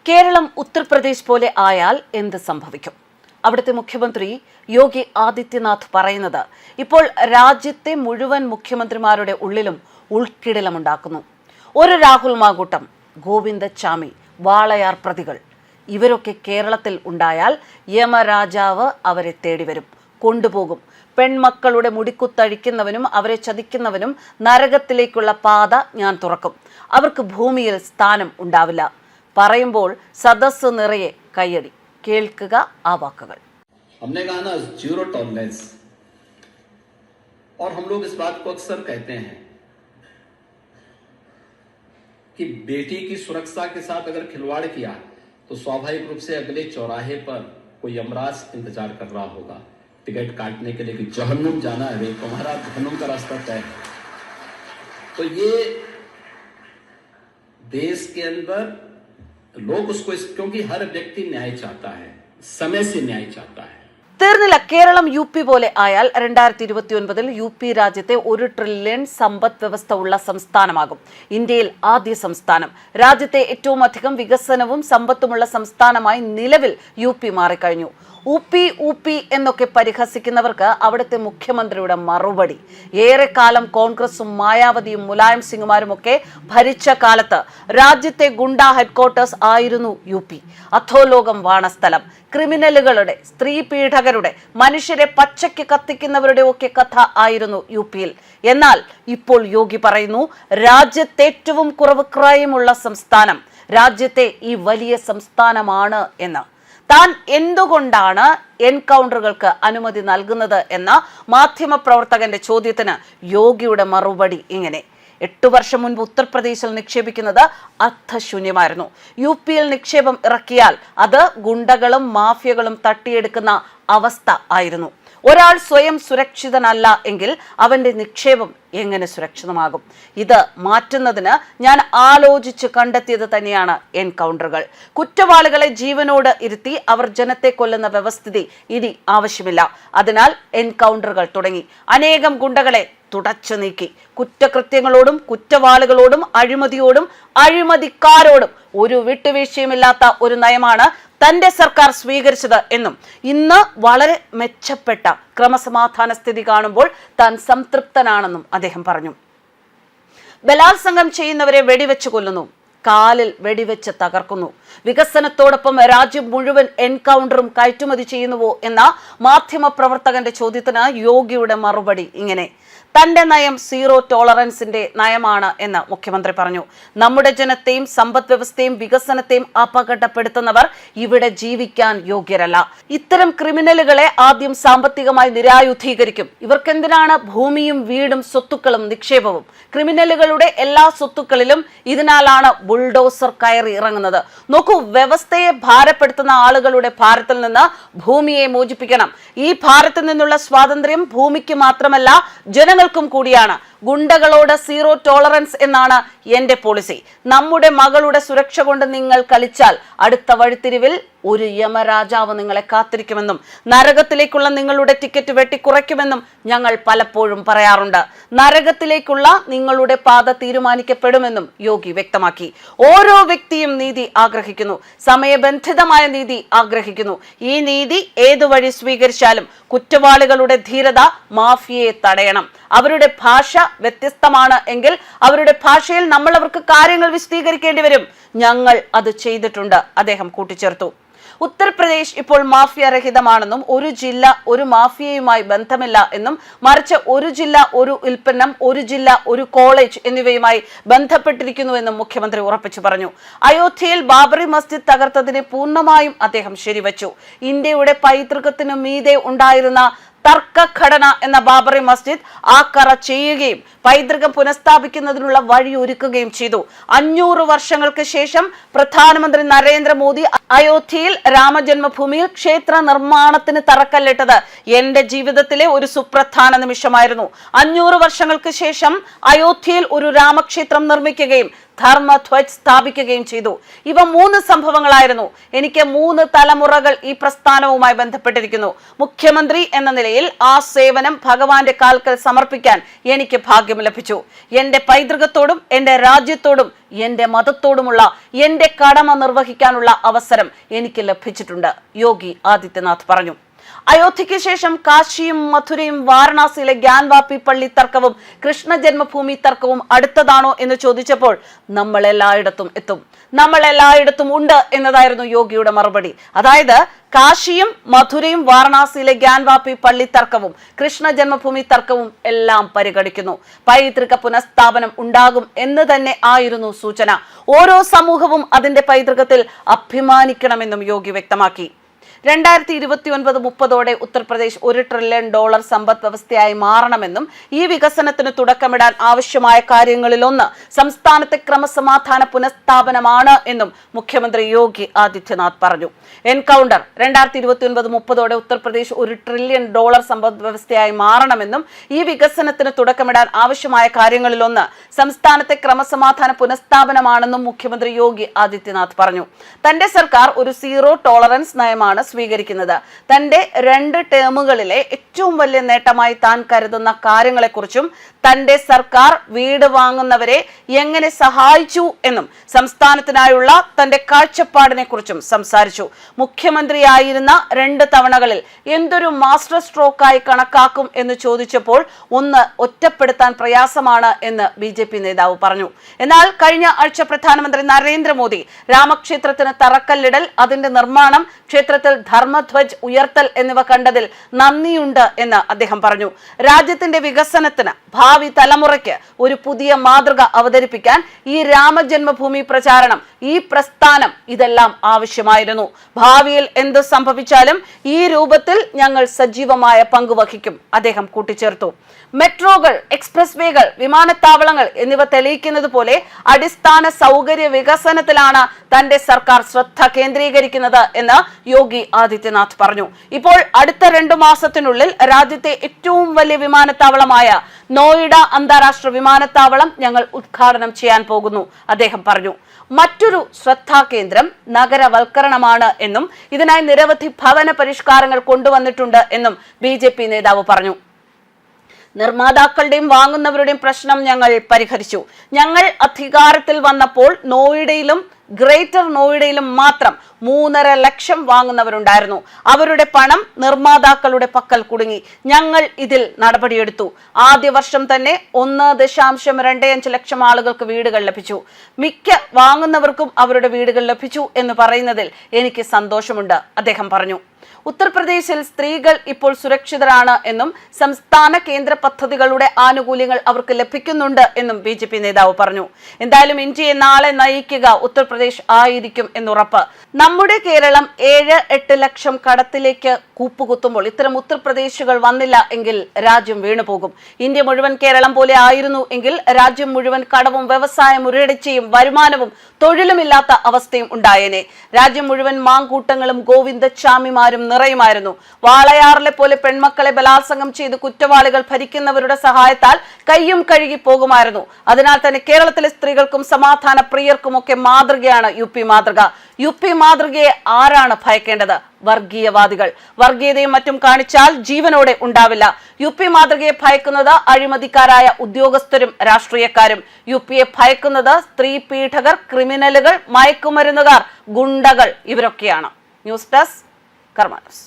കേരളം ഉത്തർപ്രദേശ് പോലെ ആയാൽ എന്ത് സംഭവിക്കും? അവിടുത്തെ മുഖ്യമന്ത്രി യോഗി ആദിത്യനാഥ് പറയുന്നത് ഇപ്പോൾ രാജ്യത്തെ മുഴുവൻ മുഖ്യമന്ത്രിമാരുടെ ഉള്ളിലും ഉൾക്കിടിലമുണ്ടാക്കുന്നു. ഒരു രാഹുൽ മാങ്കൂട്ടം, ഗോവിന്ദച്ചാമി, വാളയാർ പ്രതികൾ ഇവരൊക്കെ കേരളത്തിൽ ഉണ്ടായാൽ യമരാജാവ് അവരെ തേടി വരും, കൊണ്ടുപോകും. പെൺമക്കളുടെ മുടിക്കുത്തഴിക്കുന്നവനും അവരെ ചതിക്കുന്നവനും നരകത്തിലേക്കുള്ള പാത ഞാൻ തുറക്കും. അവർക്ക് ഭൂമിയിൽ സ്ഥാനം ഉണ്ടാവില്ല. പറയുമ്പോൾ സദസ്സ് നിറയെ കയ്യടി. കേൾക്കുക ആ വാക്കുകൾ. हमने कहा ना जीरो टॉलरेंस, और हम लोग इस बात को अक्सर कहते हैं कि बेटी की सुरक्षा के साथ अगर खिलवाड़ किया तो स्वाभाविक रूप से अगले चौराहे पर कोई यमराज इंतजार कर रहा होगा टिकट काटने के लिए कि जहन्नुम जाना है, तुम्हारा जहन्नुम का रास्ता तय है। तो ये देश के अंदर लोग उसको क्योंकि हर व्यक्ति न्याय चाहता है, समय से न्याय चाहता है। തീർന്നില്ല. കേരളം യു പി പോലെ ആയാൽ 2029 യു പി രാജ്യത്തെ 1 ട്രില്യൺ സമ്പദ് വ്യവസ്ഥ ഉള്ള സംസ്ഥാനമാകും. ഇന്ത്യയിൽ ആദ്യ സംസ്ഥാനം. രാജ്യത്തെ ഏറ്റവും അധികം വികസനവും സമ്പത്തുമുള്ള സംസ്ഥാനമായി നിലവിൽ യു പി മാറിക്കഴിഞ്ഞു. ഊപ്പി എന്നൊക്കെ പരിഹസിക്കുന്നവർക്ക് അവിടുത്തെ മുഖ്യമന്ത്രിയുടെ മറുപടി. ഏറെക്കാലം കോൺഗ്രസും മായാവതിയും മുലായം സിംഗുമാരുമൊക്കെ ഭരിച്ച കാലത്ത് രാജ്യത്തെ ഗുണ്ടാ ഹെഡ്ക്വാർട്ടേഴ്സ് ആയിരുന്നു യു പി. അധോലോകം വാണ സ്ഥലം. ക്രിമിനലുകളുടെ, സ്ത്രീ പീഡകരുടെ, മനുഷ്യരെ പച്ചയ്ക്ക് കത്തിക്കുന്നവരുടെ ഒക്കെ കഥ ആയിരുന്നു യു പിയിൽ. എന്നാൽ ഇപ്പോൾ യോഗി പറയുന്നു രാജ്യത്തെ ഏറ്റവും കുറവ് ക്രൈമുള്ള സംസ്ഥാനം രാജ്യത്തെ ഈ വലിയ സംസ്ഥാനമാണ് എന്ന്. താൻ എന്തുകൊണ്ടാണ് എൻകൗണ്ടറുകൾക്ക് അനുമതി നൽകുന്നത് എന്ന മാധ്യമപ്രവർത്തകന്റെ ചോദ്യത്തിന് യോഗിയുടെ മറുപടി ഇങ്ങനെ: 8 വർഷം മുൻപ് ഉത്തർപ്രദേശിൽ നിക്ഷേപിക്കുന്നത് അർത്ഥശൂന്യമായിരുന്നു. യു പിയിൽ നിക്ഷേപം ഇറക്കിയാൽ അത് ഗുണ്ടകളും മാഫിയകളും തട്ടിയെടുക്കുന്ന അവസ്ഥ ആയിരുന്നു. ഒരാൾ സ്വയം സുരക്ഷിതനല്ല എങ്കിൽ അവന്റെ നിക്ഷേപം എങ്ങനെ സുരക്ഷിതമാകും? ഇത് മാറ്റുന്നതിന് ഞാൻ ആലോചിച്ച് കണ്ടെത്തിയത് തന്നെയാണ് എൻകൗണ്ടറുകൾ. കുറ്റവാളികളെ ജീവനോട് ഇരുത്തി അവർ ജനത്തെ കൊല്ലുന്ന വ്യവസ്ഥിതി ഇനി ആവശ്യമില്ല. അതിനാൽ എൻകൗണ്ടറുകൾ തുടങ്ങി. അനേകം ഗുണ്ടകളെ തുടച്ചു നീക്കി. കുറ്റകൃത്യങ്ങളോടും കുറ്റവാളികളോടും അഴിമതിയോടും അഴിമതിക്കാരോടും ഒരു വിട്ടുവീഴ്ചയുമില്ലാത്ത ഒരു നയമാണ് തന്റെ സർക്കാർ സ്വീകരിച്ചത് എന്നും ഇന്ന് വളരെ മെച്ചപ്പെട്ട ക്രമസമാധാന സ്ഥിതി കാണുമ്പോൾ താൻ സംതൃപ്തനാണെന്നും അദ്ദേഹം പറഞ്ഞു. ബലാത്സംഗം ചെയ്യുന്നവരെ വെടിവെച്ച് കൊല്ലുന്നു, കാലിൽ വെടിവെച്ച് തകർക്കുന്നു. വികസനത്തോടൊപ്പം രാജ്യം മുഴുവൻ എൻകൗണ്ടറും കയറ്റുമതി ചെയ്യുന്നുവോ എന്ന മാധ്യമ പ്രവർത്തകന്റെ ചോദ്യത്തിന് യോഗിയുടെ മറുപടി ഇങ്ങനെ: തന്റെ നയം സീറോ ടോളറൻസിന്റെ നയമാണ് എന്ന് മുഖ്യമന്ത്രി പറഞ്ഞു. നമ്മുടെ ജനത്തെയും സമ്പദ് വ്യവസ്ഥയും വികസനത്തെയും അപകടപ്പെടുത്തുന്നവർ ഇവിടെ ജീവിക്കാൻ യോഗ്യരല്ല. ഇത്തരം ക്രിമിനലുകളെ ആദ്യം സാമ്പത്തികമായി നിരായുധീകരിക്കും. ഇവർക്കെന്തിനാണ് ഭൂമിയും വീടും സ്വത്തുക്കളും നിക്ഷേപവും? ക്രിമിനലുകളുടെ എല്ലാ സ്വത്തുക്കളിലും ഇതിനാലാണ് ബുൾഡോസർ കയറി ഇറങ്ങുന്നത്. നോക്കൂ, വ്യവസ്ഥയെ ഭാരപ്പെടുത്തുന്ന ആളുകളുടെ ഭാരത്തിൽ നിന്ന് ഭൂമിയെ മോചിപ്പിക്കണം. ഈ ഭാരത്തിൽ നിന്നുള്ള സ്വാതന്ത്ര്യം ഭൂമിക്ക് മാത്രമല്ല ജനങ്ങൾക്കും കൂടിയാണ്. ഗുണ്ടകളോട് സീറോ ടോളറൻസ് എന്നാണ് എന്റെ പോളിസി. നമ്മുടെ മകളുടെ സുരക്ഷ കൊണ്ട് നിങ്ങൾ കളിച്ചാൽ അടുത്ത വഴിത്തിരിവിൽ ഒരു യമരാജാവ് നിങ്ങളെ കാത്തിരിക്കുമെന്നും നരകത്തിലേക്കുള്ള നിങ്ങളുടെ ടിക്കറ്റ് വെട്ടിക്കുറയ്ക്കുമെന്നും ഞങ്ങൾ പലപ്പോഴും പറയാറുണ്ട്. നരകത്തിലേക്കുള്ള നിങ്ങളുടെ പാത തീരുമാനിക്കപ്പെടുമെന്നും യോഗി വ്യക്തമാക്കി. ഓരോ വ്യക്തിയും നീതി ആഗ്രഹിക്കുന്നു, സമയബന്ധിതമായ നീതി ആഗ്രഹിക്കുന്നു. ഈ നീതി ഏതു വഴി സ്വീകരിച്ചാലും കുറ്റവാളികളുടെ ധീരത മാഫിയയെ തടയണം. അവരുടെ ഭാഷ വ്യത്യസ്തമാണ് എങ്കിൽ അവരുടെ ഭാഷയിൽ നമ്മൾ അവർക്ക് കാര്യങ്ങൾ വിശദീകരിക്കേണ്ടി വരും. ഞങ്ങൾ അത് ചെയ്തിട്ടുണ്ട്, അദ്ദേഹം കൂട്ടിച്ചേർത്തു. ഉത്തർപ്രദേശ് ഇപ്പോൾ മാഫിയ രഹിതമാണെന്നും ഒരു ജില്ല ഒരു മാഫിയയുമായി ബന്ധമില്ല എന്നും മറിച്ച് ഒരു ജില്ല ഒരു ഉൽപ്പന്നം, ഒരു ജില്ല ഒരു കോളേജ് എന്നിവയുമായി ബന്ധപ്പെട്ടിരിക്കുന്നുവെന്നും മുഖ്യമന്ത്രി ഉറപ്പിച്ചു പറഞ്ഞു. അയോധ്യയിൽ ബാബറി മസ്ജിദ് തകർത്തതിനെ പൂർണ്ണമായും അദ്ദേഹം ശരിവച്ചു. ഇന്ത്യയുടെ പൈതൃകത്തിനു മീതെ ഉണ്ടായിരുന്ന തർക്കഘടന എന്ന ബാബറി മസ്ജിദ് ആ കറ ചെയ്യുകയും പൈതൃകം പുനഃസ്ഥാപിക്കുന്നതിനുള്ള വഴി ഒരുക്കുകയും ചെയ്തു. 500 വർഷങ്ങൾക്ക് ശേഷം പ്രധാനമന്ത്രി നരേന്ദ്രമോദി അയോധ്യയിൽ രാമജന്മഭൂമിയിൽ ക്ഷേത്ര നിർമ്മാണത്തിന് തറക്കല്ലിട്ടത് എന്റെ ജീവിതത്തിലെ ഒരു സുപ്രധാന നിമിഷമായിരുന്നു. 500 വർഷങ്ങൾക്ക് ശേഷം അയോധ്യയിൽ ഒരു രാമക്ഷേത്രം നിർമ്മിക്കുകയും ധർമ്മധ്വജ് സ്ഥാപിക്കുകയും ചെയ്തു. ഇവ 3 സംഭവങ്ങളായിരുന്നു. എനിക്ക് 3 തലമുറകൾ ഈ പ്രസ്ഥാനവുമായി ബന്ധപ്പെട്ടിരിക്കുന്നു. മുഖ്യമന്ത്രി എന്ന നിലയിൽ ആ സേവനം ഭഗവാന്റെ കാൽക്കൽ സമർപ്പിക്കാൻ എനിക്ക് ഭാഗ്യം ലഭിച്ചു. എന്റെ പൈതൃകത്തോടും എന്റെ രാജ്യത്തോടും എന്റെ മതത്തോടുമുള്ള എന്റെ കടമ നിർവഹിക്കാനുള്ള അവസരം എനിക്ക് ലഭിച്ചിട്ടുണ്ട്, യോഗി ആദിത്യനാഥ് പറഞ്ഞു. അയോധ്യയ്ക്ക് ശേഷം കാശിയും മഥുരയും വാരണാസിയിലെ ഗ്യാൻവാപ്പി പള്ളി തർക്കവും കൃഷ്ണ ജന്മഭൂമി തർക്കവും അടുത്തതാണോ എന്ന് ചോദിച്ചപ്പോൾ നമ്മൾ എല്ലായിടത്തും എത്തും, നമ്മൾ എല്ലായിടത്തും ഉണ്ട് എന്നതായിരുന്നു യോഗിയുടെ മറുപടി. അതായത് കാശിയും മഥുരയും വാരണാസിയിലെ ഗ്യാൻവാപ്പി പള്ളി തർക്കവും കൃഷ്ണ ജന്മഭൂമി തർക്കവും എല്ലാം പരിഗണിക്കുന്നു. പൈതൃക പുനഃസ്ഥാപനം ഉണ്ടാകും എന്ന് തന്നെ ആയിരുന്നു സൂചന. ഓരോ സമൂഹവും അതിന്റെ പൈതൃകത്തിൽ അഭിമാനിക്കണമെന്നും യോഗി വ്യക്തമാക്കി. 2029-30 ഉത്തർപ്രദേശ് $1 ട്രില്യൺ സമ്പദ് വ്യവസ്ഥയായി മാറണമെന്നും ഈ വികസനത്തിന് തുടക്കമിടാൻ ആവശ്യമായ കാര്യങ്ങളിലൊന്ന് സംസ്ഥാനത്തെ ക്രമസമാധാന പുനഃസ്ഥാപനമാണ് എന്നും മുഖ്യമന്ത്രി യോഗി ആദിത്യനാഥ് പറഞ്ഞു. എൻകൗണ്ടർ 2029-30 ഉത്തർപ്രദേശ് $1 ട്രില്യൺ സമ്പദ് വ്യവസ്ഥയായി മാറണമെന്നും ഈ വികസനത്തിന് തുടക്കമിടാൻ ആവശ്യമായ കാര്യങ്ങളിലൊന്ന് സംസ്ഥാനത്തെ ക്രമസമാധാന പുനഃസ്ഥാപനമാണെന്നും മുഖ്യമന്ത്രി യോഗി ആദിത്യനാഥ് പറഞ്ഞു. തന്റെ സർക്കാർ ഒരു സീറോ ടോളറൻസ് നയമാണ് സ്വീകരിക്കുന്നത്. തന്റെ 2 ടേമുകളിലെ ഏറ്റവും വലിയ നേട്ടമായി താൻ കരുതുന്ന കാര്യങ്ങളെക്കുറിച്ചും തന്റെ സർക്കാർ വീട് വാങ്ങുന്നവരെ എങ്ങനെ സഹായിച്ചു എന്നും സംസ്ഥാനത്തിനായുള്ള തന്റെ കാഴ്ചപ്പാടിനെ കുറിച്ചും സംസാരിച്ചു. മുഖ്യമന്ത്രിയായിരുന്ന 2 തവണകളിൽ എന്തൊരു മാസ്റ്റർ സ്ട്രോക്കായി കണക്കാക്കും എന്ന് ചോദിച്ചപ്പോൾ ഒന്ന് ഒറ്റപ്പെടുത്താൻ പ്രയാസമാണ് എന്ന് BJP നേതാവ് പറഞ്ഞു. എന്നാൽ കഴിഞ്ഞ ആഴ്ച പ്രധാനമന്ത്രി നരേന്ദ്രമോദി രാമക്ഷേത്രത്തിന് തറക്കല്ലിടൽ, അതിന്റെ നിർമ്മാണം, ക്ഷേത്രത്തിൽ ധർമ്മധ്വജ് ഉയർത്തൽ എന്നിവ കണ്ടതിൽ നന്ദിയുണ്ട് എന്ന് അദ്ദേഹം പറഞ്ഞു. രാജ്യത്തിന്റെ വികസനത്തിന് ഭാവി തലമുറയ്ക്ക് ഒരു പുതിയ മാതൃക അവതരിപ്പിക്കാൻ ഈ രാമജന്മഭൂമി പ്രചാരണം, ഈ പ്രസ്ഥാനം ഇതെല്ലാം ആവശ്യമായിരുന്നു. ഭാവിയിൽ എന്ത് സംഭവിച്ചാലും ഈ രൂപത്തിൽ ഞങ്ങൾ സജീവമായ പങ്കുവഹിക്കും, അദ്ദേഹം കൂട്ടിച്ചേർത്തു. മെട്രോകൾ, എക്സ്പ്രസ് വേകൾ, വിമാനത്താവളങ്ങൾ എന്നിവ തെളിയിക്കുന്നത് പോലെ അടിസ്ഥാന സൗകര്യ വികസനത്തിലാണ് തന്റെ സർക്കാർ ശ്രദ്ധ കേന്ദ്രീകരിക്കുന്നത് എന്ന് യോഗി ആദിത്യനാഥ് പറഞ്ഞു. ഇപ്പോൾ അടുത്ത 2 മാസത്തിനുള്ളിൽ രാജ്യത്തെ ഏറ്റവും വലിയ വിമാനത്താവളമായ നോയിഡ അന്താരാഷ്ട്ര വിമാനത്താവളം ഞങ്ങൾ ഉദ്ഘാടനം ചെയ്യാൻ പോകുന്നു, അദ്ദേഹം പറഞ്ഞു. മറ്റൊരു ശ്രദ്ധാകേന്ദ്രം നഗരവൽക്കരണമാണ് എന്നും ഇതിനായി നിരവധി ഭവന പരിഷ്കാരങ്ങൾ കൊണ്ടുവന്നിട്ടുണ്ട് എന്നും BJP നേതാവ് പറഞ്ഞു. നിർമ്മാതാക്കളുടെയും വാങ്ങുന്നവരുടെയും പ്രശ്നം ഞങ്ങൾ പരിഹരിച്ചു. ഞങ്ങൾ അധികാരത്തിൽ വന്നപ്പോൾ നോയിഡയിലും ഗ്രേറ്റർ നോയിഡയിലും മാത്രം 3.5 ലക്ഷം വാങ്ങുന്നവരുണ്ടായിരുന്നു. അവരുടെ പണം നിർമ്മാതാക്കളുടെ പക്കൽ കുടുങ്ങി. ഞങ്ങൾ ഇതിൽ നടപടിയെടുത്തു. ആദ്യ വർഷം തന്നെ 1.25 ലക്ഷം ആളുകൾക്ക് വീടുകൾ ലഭിച്ചു. മിക്ക വാങ്ങുന്നവർക്കും അവരുടെ വീടുകൾ ലഭിച്ചു എന്ന് പറയുന്നതിൽ എനിക്ക് സന്തോഷമുണ്ട്, അദ്ദേഹം പറഞ്ഞു. ഉത്തർപ്രദേശിൽ സ്ത്രീകൾ ഇപ്പോൾ സുരക്ഷിതരാണ് എന്നും സംസ്ഥാന കേന്ദ്ര പദ്ധതികളുടെ ആനുകൂല്യങ്ങൾ അവർക്ക് ലഭിക്കുന്നുണ്ട് എന്നും BJP നേതാവ് പറഞ്ഞു. എന്തായാലും ഇന്ത്യയെ നാളെ നയിക്കുക ഉത്തർപ്രദേശ് ആയിരിക്കും എന്നുറപ്പ്. നമ്മുടെ കേരളം 7-8 ലക്ഷം കടത്തിലേക്ക് കൂപ്പുകുത്തുമ്പോൾ ഇത്തരം ഉത്തർപ്രദേശുകൾ വന്നില്ല എങ്കിൽ രാജ്യം വീണുപോകും. ഇന്ത്യ മുഴുവൻ കേരളം പോലെ ആയിരുന്നു എങ്കിൽ രാജ്യം മുഴുവൻ കടവും വ്യവസായ മുരടിച്ചയും വരുമാനവും തൊഴിലുമില്ലാത്ത അവസ്ഥയും ഉണ്ടായേനെ. രാജ്യം മുഴുവൻ മാങ്കൂട്ടങ്ങളും ഗോവിന്ദച്ചാമിമാരും നിറയുമായിരുന്നു. വാളയാറിലെ പോലെ പെൺമക്കളെ ബലാത്സംഗം ചെയ്ത് കുറ്റവാളികൾ ഭരിക്കുന്നവരുടെ സഹായത്താൽ കയ്യും കഴുകി പോകുമായിരുന്നു. അതിനാൽ തന്നെ കേരളത്തിലെ സ്ത്രീകൾക്കും സമാധാന പ്രിയർക്കുമൊക്കെ മാതൃകയാണ് UP മാതൃക. UP മാതൃകയെ ആരാണ് ഭയക്കേണ്ടത്? വർഗീയവാദികൾ. വർഗീയതയും മറ്റും കാണിച്ചാൽ ജീവനോടെ ഉണ്ടാവില്ല. UP മാതൃകയെ ഭയക്കുന്നത് അഴിമതിക്കാരായ ഉദ്യോഗസ്ഥരും രാഷ്ട്രീയക്കാരും. UPയെ ഭയക്കുന്നത് സ്ത്രീ പീഡകർ, ക്രിമിനലുകൾ, മയക്കുമരുന്നുകാർ, ഗുണ്ടകൾ, ഇവരൊക്കെയാണ്. ന്യൂസ് ഡെസ്ക് കർമ്മ ന്യൂസ്.